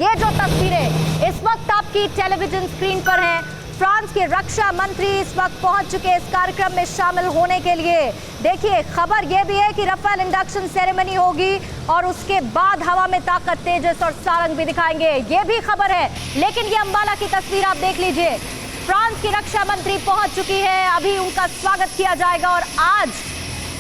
ये जो तस्वीरें इस वक्त आपकी टेलीविजन स्क्रीन पर हैं, फ्रांस के रक्षा मंत्री इस वक्त पहुंच चुके हैं इस कार्यक्रम में शामिल होने के लिए। देखिए, खबर यह भी है कि राफेल इंडक्शन सेरेमनी होगी और उसके बाद हवा में ताकत, तेजस और सारंग भी दिखाएंगे, ये भी खबर है। लेकिन ये अंबाला की तस्वीर आप देख लीजिए, फ्रांस की रक्षा मंत्री पहुंच चुकी है, अभी उनका स्वागत किया जाएगा। और आज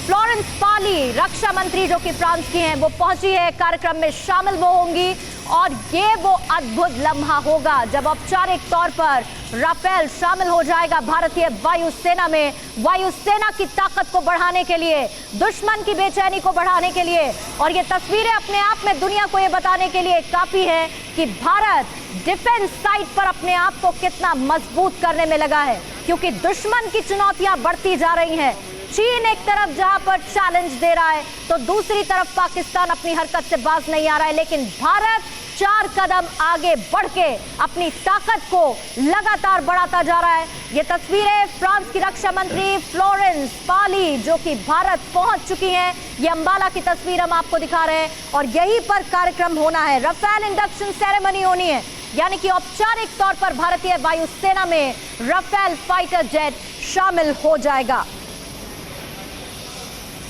फ्लोरेंस पार्ली रक्षा मंत्री जो कि फ्रांस की हैं, वो पहुंची है, कार्यक्रम में शामिल वो होंगी। और ये वो अद्भुत लम्हा होगा जब औपचारिक तौर पर राफेल शामिल हो जाएगा भारतीय वायुसेना में, वायुसेना की ताकत को बढ़ाने के लिए, दुश्मन की बेचैनी को बढ़ाने के लिए। और ये तस्वीरें अपने आप में दुनिया को ये बताने के लिए काफी है कि भारत डिफेंस साइट पर अपने आप को कितना मजबूत करने में लगा है, क्योंकि दुश्मन की चुनौतियां बढ़ती जा रही हैं। चीन एक तरफ जहां पर चैलेंज दे रहा है, तो दूसरी तरफ पाकिस्तान अपनी हरकत से बाज नहीं आ रहा है। लेकिन भारत 4 कदम आगे बढ़ के अपनी ताकत को लगातार बढ़ाता जा रहा है। ये तस्वीरें फ्रांस की रक्षा मंत्री फ्लोरेंस पार्ली जो कि भारत पहुंच चुकी हैं, ये अंबाला की तस्वीर हम आपको दिखा रहे हैं। और यहीं पर कार्यक्रम होना है, राफेल इंडक्शन सेरेमनी होनी है, यानी कि औपचारिक तौर पर भारतीय वायुसेना में राफेल फाइटर जेट शामिल हो जाएगा।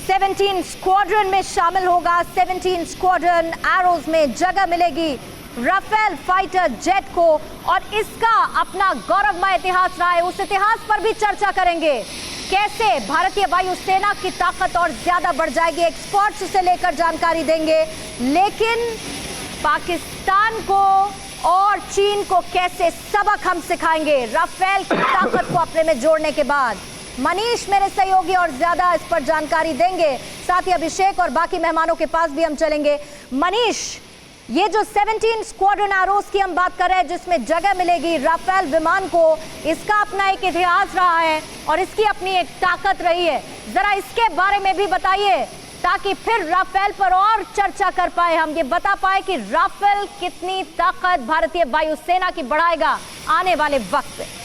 17 स्क्वाड्रन में शामिल होगा। 17 स्क्वाड्रन एरोज में जगह मिलेगी राफेल फाइटर जेट को, और इसका अपना गौरवमय इतिहास रहा है, उस इतिहास पर भी चर्चा करेंगे। कैसे भारतीय वायुसेना की ताकत और ज्यादा बढ़ जाएगी, एक्सपर्ट्स से लेकर जानकारी देंगे। लेकिन पाकिस्तान को और चीन को कैसे सबक हम सिखाएंगे राफेल की ताकत को अपने में जोड़ने के बाद। मनीष मेरे सहयोगी और ज्यादा इस पर जानकारी देंगे, साथ ही अभिषेक और बाकी मेहमानों के पास भी हम चलेंगे। मनीष, ये जो 17 स्क्वाड्रन एरोज की हम बात कर रहे हैं, जिसमें जगह मिलेगी राफेल विमान को, इसका अपना एक इतिहास रहा है और इसकी अपनी एक ताकत रही है। जरा इसके बारे में भी बताइए, ताकि फिर राफेल पर और चर्चा कर पाए, हम ये बता पाए कि राफेल कितनी ताकत भारतीय वायुसेना की बढ़ाएगा आने वाले वक्त में।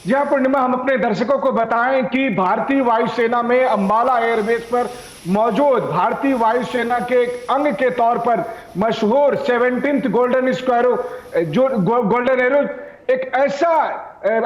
जी हाँ पूर्णिमा, हम अपने दर्शकों को बताएं कि भारतीय वायुसेना में अंबाला एयरबेस पर मौजूद भारतीय वायुसेना के एक अंग के तौर पर मशहूर 17th गोल्डन स्क्वायरो जो गोल्डन एरो एक ऐसा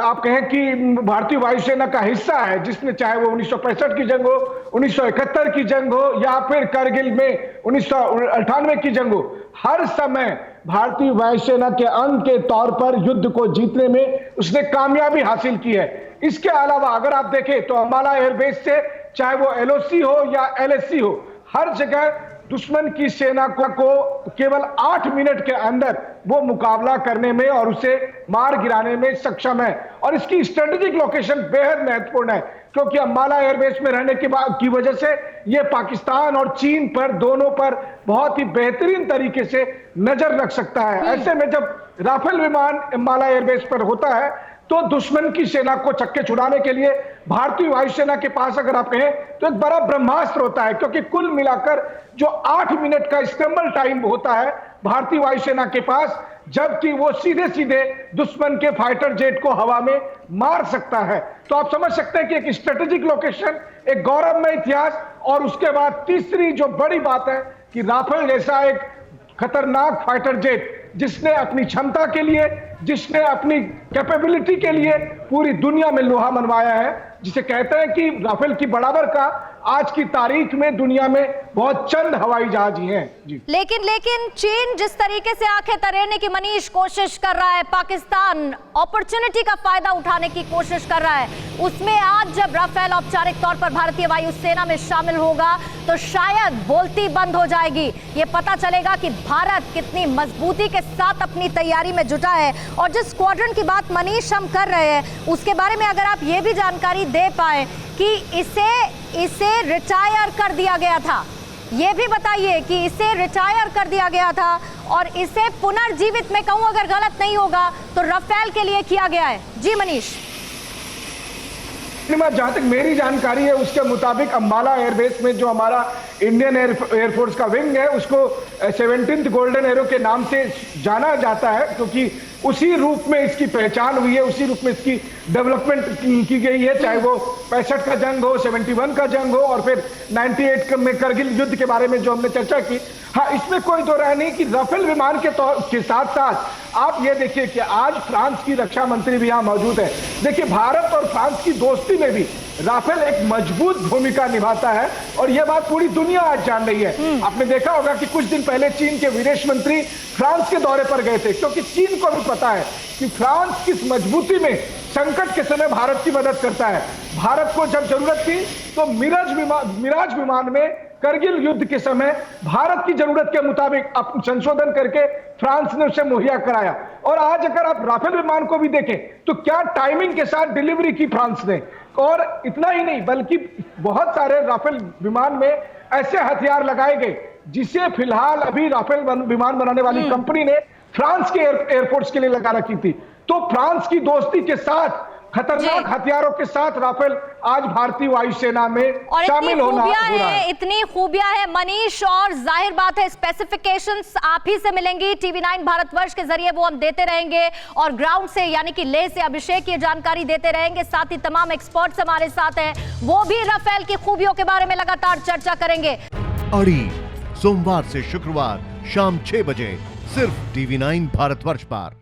आप कहें कि भारतीय वायुसेना का हिस्सा है, जिसने चाहे वो 1965 की जंग हो, 1971 की जंग हो या फिर करगिल में 1998 की जंग हो, हर समय भारतीय वायुसेना के अंग के तौर पर युद्ध को जीतने में उसने कामयाबी हासिल की है। इसके अलावा अगर आप देखें तो अंबाला एयरबेस से चाहे वो LOC हो या LSC हो, हर जगह दुश्मन की सेना को केवल 8 मिनट के अंदर वो मुकाबला करने में और उसे मार गिराने में सक्षम है। और इसकी स्ट्रेटेजिक लोकेशन बेहद महत्वपूर्ण है, क्योंकि अंबाला एयरबेस में रहने की वजह से ये पाकिस्तान और चीन पर, दोनों पर बहुत ही बेहतरीन तरीके से नजर रख सकता है। ऐसे में जब राफेल विमान अंबाला एयरबेस पर होता है तो दुश्मन की सेना को चक्के छुड़ाने के लिए भारतीय वायुसेना के पास अगर आप कहें तो एक बड़ा ब्रह्मास्त्र होता है, क्योंकि कुल मिलाकर जो 8 मिनट का स्क्रैम्बल टाइम होता है भारतीय वायुसेना के पास, जबकि वो सीधे सीधे दुश्मन के फाइटर जेट को हवा में मार सकता है। तो आप समझ सकते हैं कि एक स्ट्रेटेजिक लोकेशन, एक गौरवमय इतिहास, और उसके बाद तीसरी जो बड़ी बात है कि राफेल जैसा एक खतरनाक फाइटर जेट जिसने अपनी क्षमता के लिए, जिसने अपनी कैपेबिलिटी के लिए पूरी दुनिया में लोहा मनवाया है, जिसे कहते हैं कि राफेल की बराबर का आज की तारीख में दुनिया में बहुत चंद हवाई जहाज ही हैं। जी। लेकिन चीन जिस तरीके से आंखें तरेने की मनीष कोशिश कर रहा है, पाकिस्तान अपॉर्चुनिटी का फायदा उठाने की कोशिश कर रहा है, उसमें आज जब राफेल औपचारिक तौर पर भारतीय वायुसेना में शामिल होगा तो शायद बोलती बंद हो जाएगी। ये पता चलेगा कि भारत कितनी मजबूती के साथ अपनी तैयारी में जुटा है। और जिस स्क्वाड्रन की बात मनीष हम कर रहे हैं, उसके बारे में अगर आप ये भी जानकारी दे पाए कि इसे रिटायर कर दिया गया था, ये भी बताइए कि इसे रिटायर कर दिया गया था और इसे पुनर्जीवित, मैं कहूं अगर गलत नहीं होगा तो राफेल के लिए किया गया है। जी मनीष। जहां तक मेरी जानकारी है उसके मुताबिक अंबाला एयरबेस में जो हमारा इंडियन एयरफोर्स का विंग है, उसको 17th गोल्डन एरो के नाम से जाना जाता है, क्योंकि उसी रूप में इसकी पहचान हुई है, उसी रूप में इसकी डेवलपमेंट की गई है, चाहे वो 65 का जंग हो, 71 का जंग हो, और फिर 98 में करगिल युद्ध के बारे में जो हमने चर्चा की। हाँ, इसमें कोई दो राय नहीं कि राफेल विमान के साथ साथ आप ये देखिए कि आज फ्रांस की रक्षा मंत्री भी यहाँ मौजूद है। देखिए, भारत और फ्रांस की दोस्ती में भी राफेल एक मजबूत भूमिका निभाता है, और यह बात पूरी दुनिया आज जान रही है। आपने देखा होगा कि कुछ दिन पहले चीन के विदेश मंत्री फ्रांस के दौरे पर गए थे, क्योंकि चीन को भी पता है कि फ्रांस किस मजबूती में संकट के समय भारत की मदद करता है। भारत को जब जरूरत थी तो मिराज विमान में करगिल युद्ध के समय भारत की जरूरत के मुताबिक संशोधन करके फ्रांस ने उसे मुहैया कराया। और आज अगर आप राफेल विमान को भी देखें तो क्या टाइमिंग के साथ डिलीवरी की फ्रांस ने, और इतना ही नहीं बल्कि बहुत सारे राफेल विमान में ऐसे हथियार लगाए गए जिसे फिलहाल अभी राफेल विमान बनाने वाली कंपनी ने फ्रांस के एयरफोर्स के लिए लगा रखी थी। तो फ्रांस की दोस्ती के साथ खतरनाक हथियारों के साथ राफेल आज भारतीय वायुसेना में शामिल होना हो रहा है। इतनी खूबियां है मनीष, और जाहिर बात है स्पेसिफिकेशंस आप ही से मिलेंगी, TV9 भारतवर्ष के जरिए वो हम देते रहेंगे, और ग्राउंड से यानी कि लेह से अभिषेक ये जानकारी देते रहेंगे। साथ ही तमाम एक्सपर्ट्स हमारे साथ हैं, वो भी राफेल की खूबियों के बारे में लगातार चर्चा करेंगे। अड़ी सोमवार से शुक्रवार शाम 6 बजे सिर्फ TV9 भारतवर्ष पर।